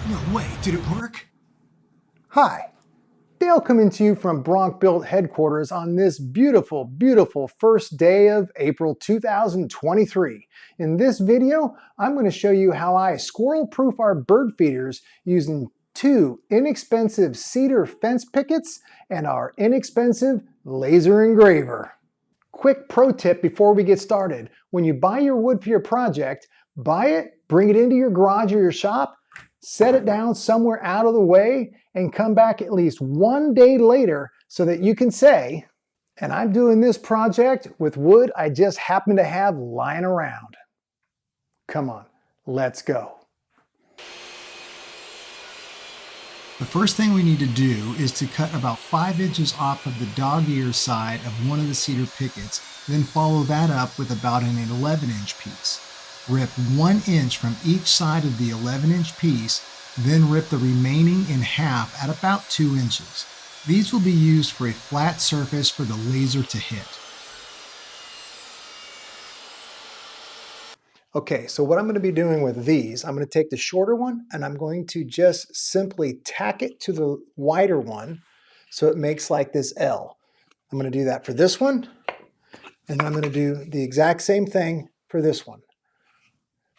No way, did it work? Hi, Dale coming to you from BronkBuilt headquarters on this beautiful, beautiful first day of April 2023. In this video, I'm going to show you how I squirrel-proof our bird feeders using two inexpensive cedar fence pickets and our inexpensive laser engraver. Quick pro tip before we get started. When you buy your wood for your project, buy it, bring it into your garage or your shop, set it down somewhere out of the way, and come back at least one day later so that you can say, and I'm doing this project with wood I just happen to have lying around. Come on, let's go. The first thing we need to do is to cut about 5 inches off of the dog ear side of one of the cedar pickets, then follow that up with about an 11-inch piece. Rip 1 inch from each side of the 11-inch piece, then rip the remaining in half at about 2 inches. These will be used for a flat surface for the laser to hit. Okay, so what I'm going to be doing with these, I'm going to take the shorter one and I'm going to just simply tack it to the wider one so it makes like this L. I'm going to do that for this one, and I'm going to do the exact same thing for this one,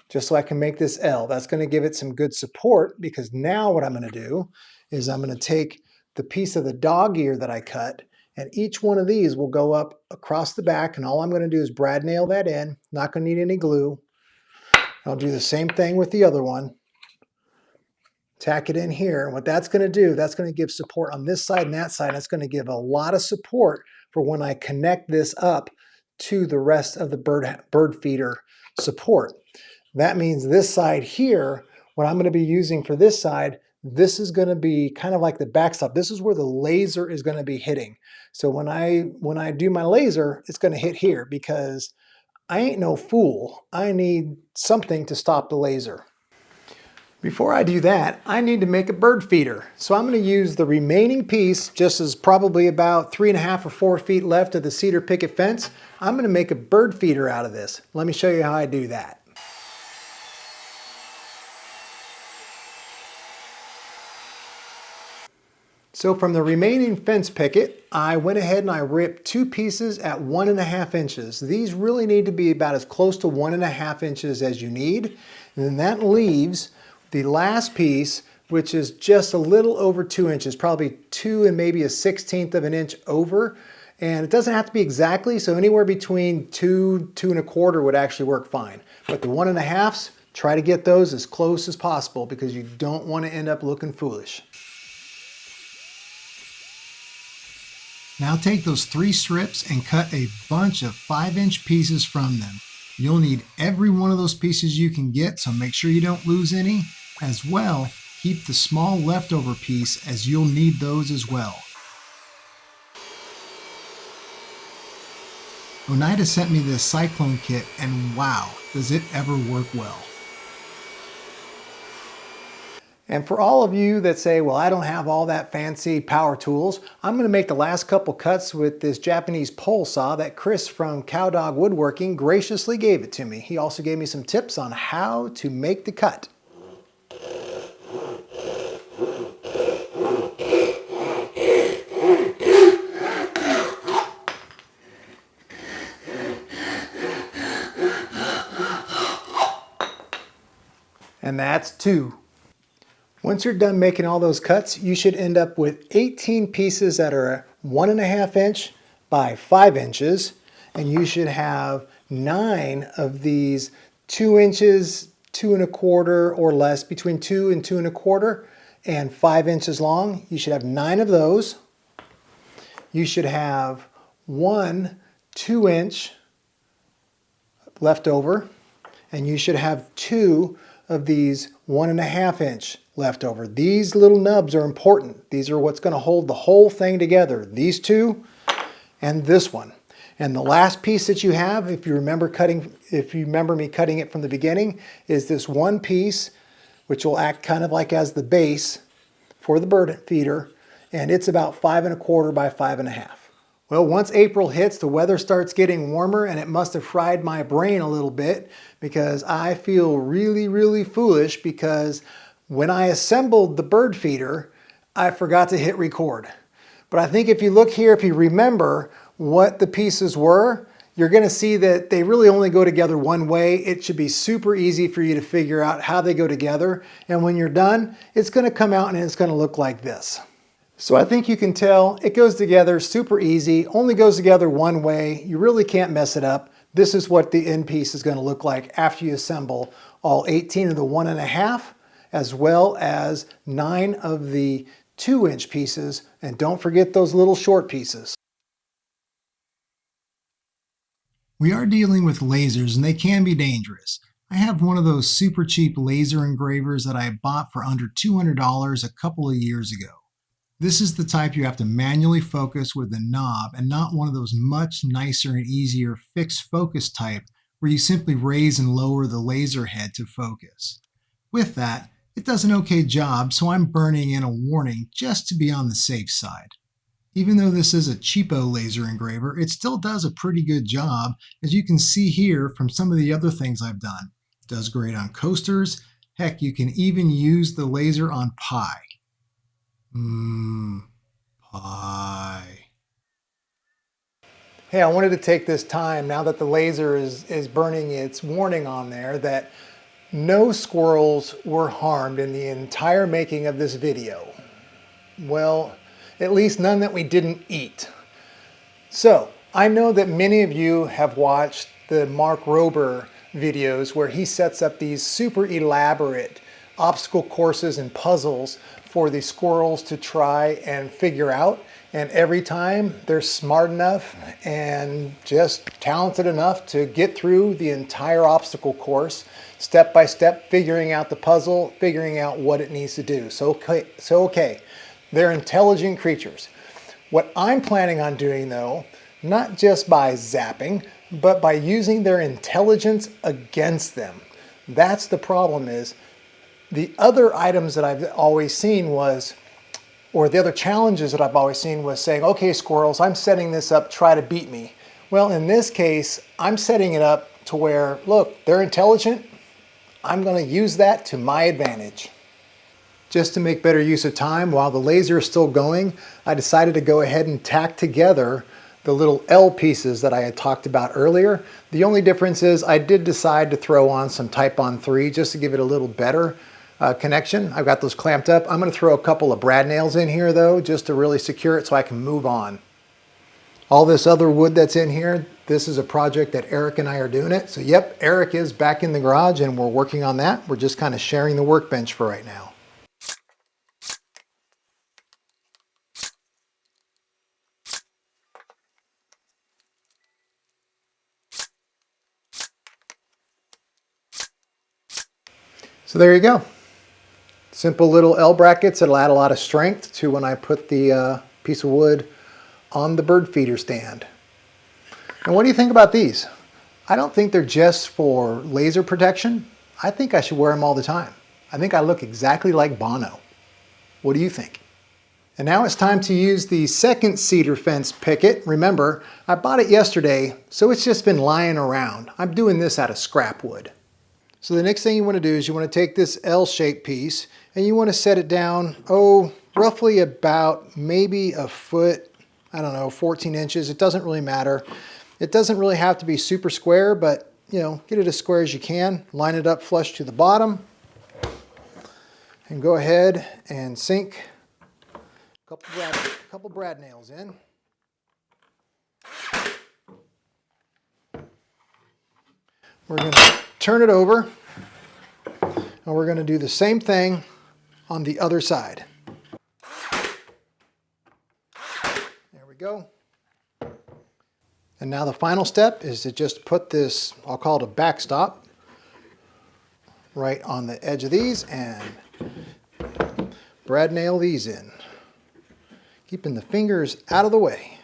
just so I can make this L. That's going to give it some good support, because now what I'm going to do is I'm going to take the piece of the dog ear that I cut, and each one of these will go up across the back, and all I'm going to do is brad nail that in. Not going to need any glue. I'll do the same thing with the other one. Tack it in here, and what that's going to do, that's going to give support on this side and that side. That's going to give a lot of support for when I connect this up to the rest of the bird feeder support. That means this side here, what I'm going to be using for this side, this is going to be kind of like the backstop. This is where the laser is going to be hitting. So when I do my laser, it's going to hit here, because I ain't no fool. I need something to stop the laser. Before I do that, I need to make a bird feeder. So I'm going to use the remaining piece, just as probably about 3.5 or 4 feet left of the cedar picket fence. I'm going to make a bird feeder out of this. Let me show you how I do that. So from the remaining fence picket, I went ahead and I ripped 2 pieces at 1.5 inches. These really need to be about as close to 1.5 inches as you need. And then that leaves the last piece, which is just a little over 2 inches, probably 2 and maybe 1/16 of an inch over. And it doesn't have to be exactly, so anywhere between 2, 2 1/4 would actually work fine. But the 1.5s, try to get those as close as possible, because you don't want to end up looking foolish. Now take those 3 strips and cut a bunch of 5-inch pieces from them. You'll need every one of those pieces you can get, so make sure you don't lose any. As well, keep the small leftover piece, as you'll need those as well. Oneida sent me this cyclone kit, and wow, does it ever work well. And for all of you that say, well, I don't have all that fancy power tools, I'm going to make the last couple cuts with this Japanese pole saw that Chris from Cowdog Woodworking graciously gave it to me. He also gave me some tips on how to make the cut. And that's 2. Once you're done making all those cuts, you should end up with 18 pieces that are 1.5 inch by 5 inches, and you should have 9 of these 2 inches, 2 1/4 or less, between 2 and 2 1/4 and 5 inches long. You should have 9 of those. You should have 1 2-inch left over, and you should have 2 of these 1.5 inch left over. These little nubs are important. These are what's going to hold the whole thing together. These 2 and this one. And the last piece that you have, if you remember me cutting it from the beginning, is this one piece, which will act kind of like as the base for the bird feeder, and it's about 5 1/4 by 5 1/2. Well, once April hits, the weather starts getting warmer, and it must have fried my brain a little bit, because I feel really, really foolish, because When I assembled the bird feeder, I forgot to hit record. But I think if you look here, if you remember what the pieces were, you're going to see that they really only go together one way. It should be super easy for you to figure out how they go together. And when you're done, it's going to come out and it's going to look like this. So I think you can tell it goes together super easy, only goes together one way. You really can't mess it up. This is what the end piece is going to look like after you assemble all 18 of the 1.5, as well as 9 of the 2-inch pieces. And don't forget those little short pieces. We are dealing with lasers and they can be dangerous. I have one of those super cheap laser engravers that I bought for under $200 a couple of years ago. This is the type you have to manually focus with a knob and not one of those much nicer and easier fixed focus type where you simply raise and lower the laser head to focus. With that, it does an okay job, so I'm burning in a warning just to be on the safe side. Even though this is a cheapo laser engraver, it still does a pretty good job, as you can see here from some of the other things I've done. It does great on coasters. Heck, you can even use the laser on pie. Pie. Hey, I wanted to take this time, now that the laser is burning its warning on there, that no squirrels were harmed in the entire making of this video. Well, at least none that we didn't eat. So, I know that many of you have watched the Mark Rober videos where he sets up these super elaborate obstacle courses and puzzles for the squirrels to try and figure out. And every time they're smart enough and just talented enough to get through the entire obstacle course, step by step, figuring out the puzzle, figuring out what it needs to do. So okay, they're intelligent creatures. What I'm planning on doing though, not just by zapping, but by using their intelligence against them. That's the problem. Is the other items that I've always seen was, or the other challenges that I've always seen was saying, okay, squirrels, I'm setting this up, try to beat me. Well, in this case, I'm setting it up to where, look, they're intelligent. I'm going to use that to my advantage. Just to make better use of time, while the laser is still going, I decided to go ahead and tack together the little L pieces that I had talked about earlier. The only difference is I did decide to throw on some Type-On 3 just to give it a little better connection. I've got those clamped up. I'm going to throw a couple of brad nails in here though, just to really secure it so I can move on. All this other wood that's in here, this is a project that Eric and I are doing it. So yep, Eric is back in the garage and we're working on that. We're just kind of sharing the workbench for right now. So there you go. Simple little L brackets that'll add a lot of strength to when I put the piece of wood on the bird feeder stand. And what do you think about these? I don't think they're just for laser protection. I think I should wear them all the time. I think I look exactly like Bono. What do you think? And now it's time to use the second cedar fence picket. Remember, I bought it yesterday, so it's just been lying around. I'm doing this out of scrap wood. So the next thing you want to do is you want to take this L-shaped piece and you want to set it down, roughly about maybe a foot, I don't know, 14 inches. It doesn't really matter. It doesn't really have to be super square, but you know, get it as square as you can. Line it up flush to the bottom and go ahead and sink a couple brad nails in. We're going to turn it over and we're going to do the same thing on the other side. There we go. And now the final step is to just put this, I'll call it a backstop, right on the edge of these and brad nail these in, keeping the fingers out of the way.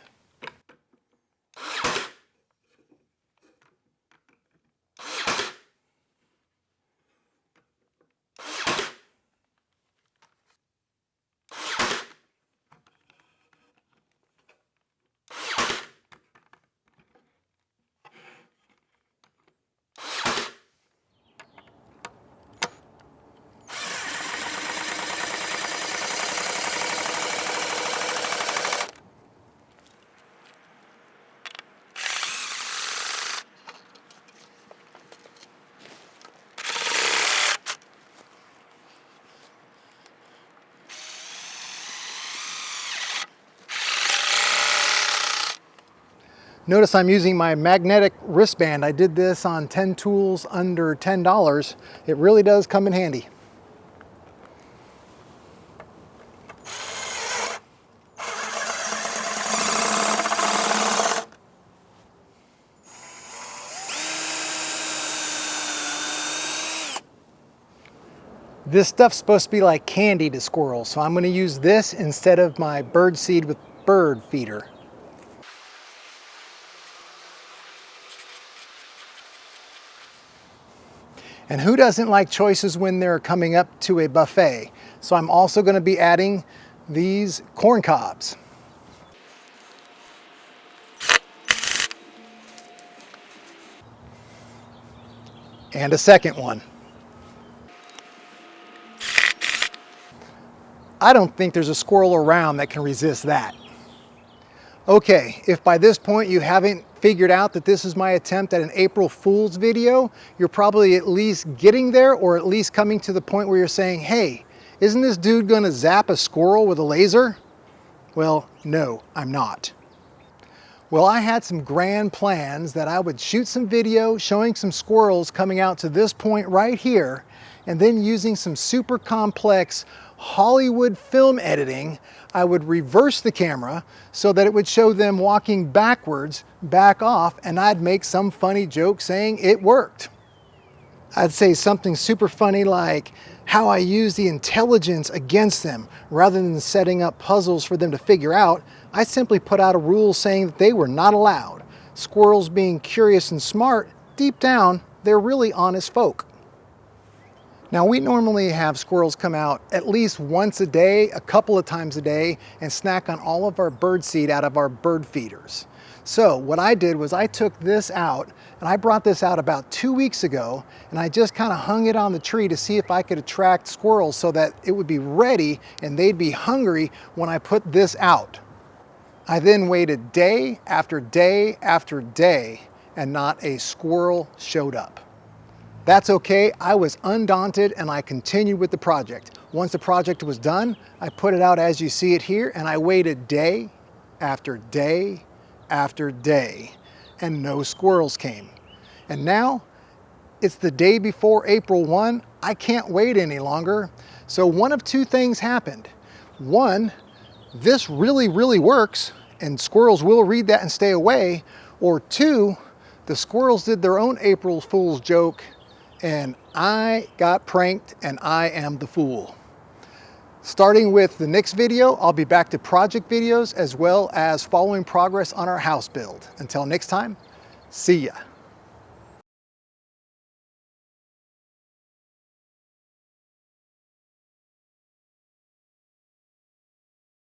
Notice I'm using my magnetic wristband. I did this on 10 tools under $10. It really does come in handy. This stuff's supposed to be like candy to squirrels, so I'm going to use this instead of my bird seed with bird feeder. And who doesn't like choices when they're coming up to a buffet? So I'm also going to be adding these corn cobs. And a second one. I don't think there's a squirrel around that can resist that. Okay, if by this point you haven't figured out that this is my attempt at an April Fool's video, you're probably at least getting there, or at least coming to the point where you're saying, hey, isn't this dude gonna zap a squirrel with a laser? Well, no, I'm not. Well, I had some grand plans that I would shoot some video showing some squirrels coming out to this point right here, and then using some super complex Hollywood film editing, I would reverse the camera so that it would show them walking backwards, back off, and I'd make some funny joke saying it worked. I'd say something super funny like how I use the intelligence against them. Rather than setting up puzzles for them to figure out, I simply put out a rule saying that they were not allowed. Squirrels being curious and smart, deep down, they're really honest folk. Now, we normally have squirrels come out at least once a day, a couple of times a day, and snack on all of our bird seed out of our bird feeders. So what I did was I took this out, and I brought this out about 2 weeks ago, and I just kind of hung it on the tree to see if I could attract squirrels so that it would be ready and they'd be hungry when I put this out. I then waited day after day after day, and not a squirrel showed up. That's okay, I was undaunted and I continued with the project. Once the project was done, I put it out as you see it here, and I waited day after day after day, and no squirrels came. And now, it's the day before April 1, I can't wait any longer. So one of two things happened. One, this really works, and squirrels will read that and stay away. Or two, the squirrels did their own April Fool's joke, and I got pranked, and I am the fool. Starting with the next video, I'll be back to project videos as well as following progress on our house build. Until next time, see ya.